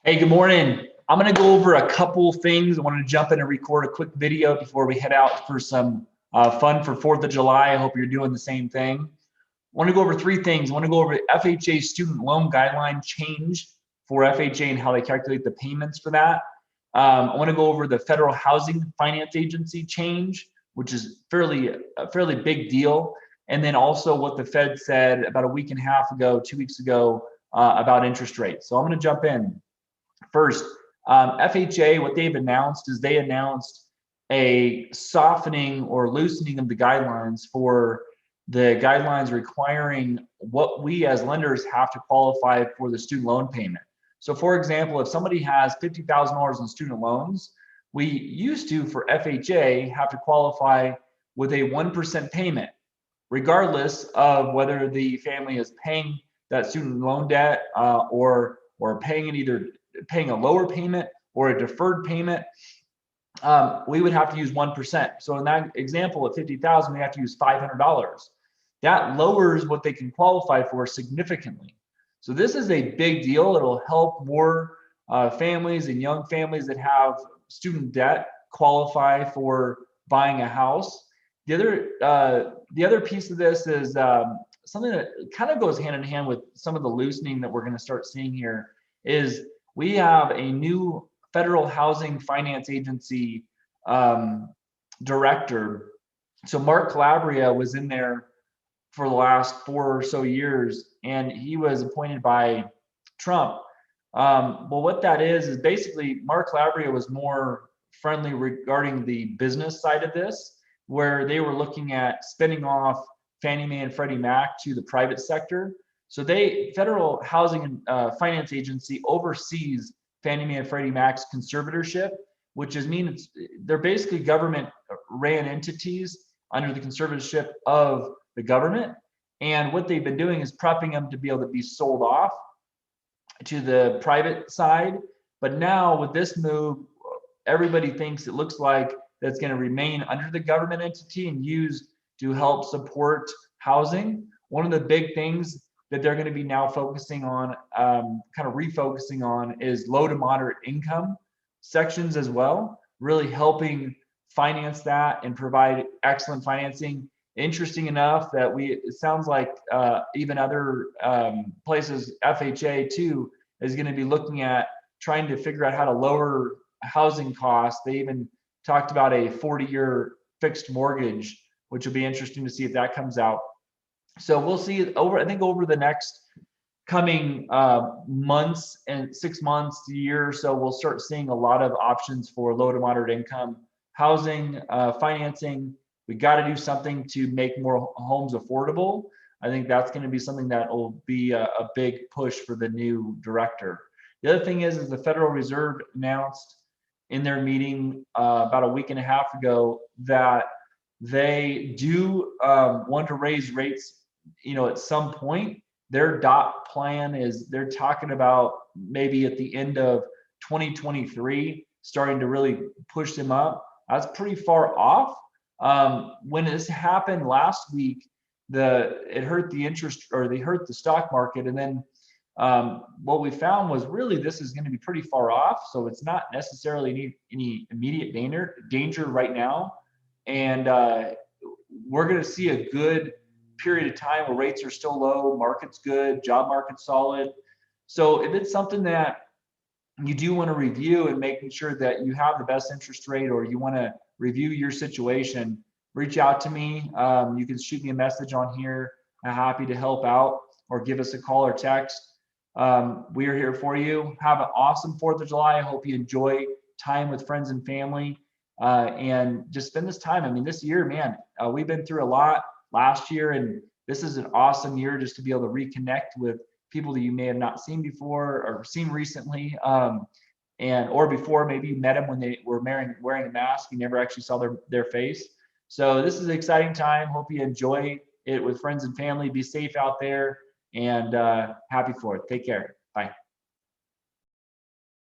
Hey, good morning. I'm going to go over a couple things. I wanted to jump in and record a quick video before we head out for some fun for 4th of July. I hope you're doing the same thing. I want to go over three things. I want to go over FHA student loan guideline change for FHA and how they calculate the payments for that. I want to go over the Federal Housing Finance Agency change, which is a fairly big deal. And then also what the Fed said about a week and a half ago, 2 weeks ago, about interest rates. So I'm going to jump in. First, FHA, what they've announced is they announced a softening or loosening of the guidelines for the guidelines requiring what we as lenders have to qualify for the student loan payment. So for example, if somebody has $50,000 in student loans, we used to, for FHA, have to qualify with a 1% payment, regardless of whether the family is paying that student loan debt or paying a lower payment or a deferred payment. We would have to use 1%. So in that example of 50,000, we have to use $500. That lowers what they can qualify for significantly. So this is a big deal. It'll help more families and young families that have student debt qualify for buying a house. The other piece of this is something that kind of goes hand in hand with some of the loosening that we're going to start seeing here is we have a new Federal Housing Finance Agency director. So Mark Calabria was in there for the last 4 or so years, and he was appointed by Trump. Well, what that is basically Mark Calabria was more friendly regarding the business side of this, where they were looking at spinning off Fannie Mae and Freddie Mac to the private sector. So Federal Housing Finance Agency oversees Fannie Mae and Freddie Mac's conservatorship, which means they're basically government-ran entities under the conservatorship of the government. And what they've been doing is prepping them to be able to be sold off to the private side. But now with this move, everybody thinks it looks like that's going to remain under the government entity and used to help support housing. One of the big things that they're going to be now focusing on, kind of refocusing on, is low to moderate income sections as well, really helping finance that and provide excellent financing. Interesting enough that it sounds like even other places, FHA too, is going to be looking at trying to figure out how to lower housing costs. They even talked about a 40-year fixed mortgage, which will be interesting to see if that comes out. So we'll see over the next coming months and 6 months, a year or so, we'll start seeing a lot of options for low to moderate income housing, financing. We got to do something to make more homes affordable. I think that's going to be something that will be a big push for the new director. The other thing is the Federal Reserve announced in their meeting about a week and a half ago that they do want to raise rates, at some point. Their dot plan is they're talking about maybe at the end of 2023 starting to really push them up. That's pretty far off. When this happened last week, it hurt the interest, or they hurt the stock market, and then what we found was really this is going to be pretty far off. So it's not necessarily any immediate danger right now, and we're going to see a good period of time where rates are still low, market's good, job market's solid. So if it's something that you do want to review and making sure that you have the best interest rate, or you want to review your situation, reach out to me. You can shoot me a message on here. I'm happy to help out, or give us a call or text. We are here for you. Have an awesome 4th of July. I hope you enjoy time with friends and family, and just spend this time. I mean, this year, man, we've been through a lot last year, and this is an awesome year just to be able to reconnect with people that you may have not seen before or seen recently, or before maybe you met them when they were wearing a mask. You never actually saw their face. So this is an exciting time. Hope you enjoy it with friends and family. Be safe out there, and happy 4th. Take care. Bye.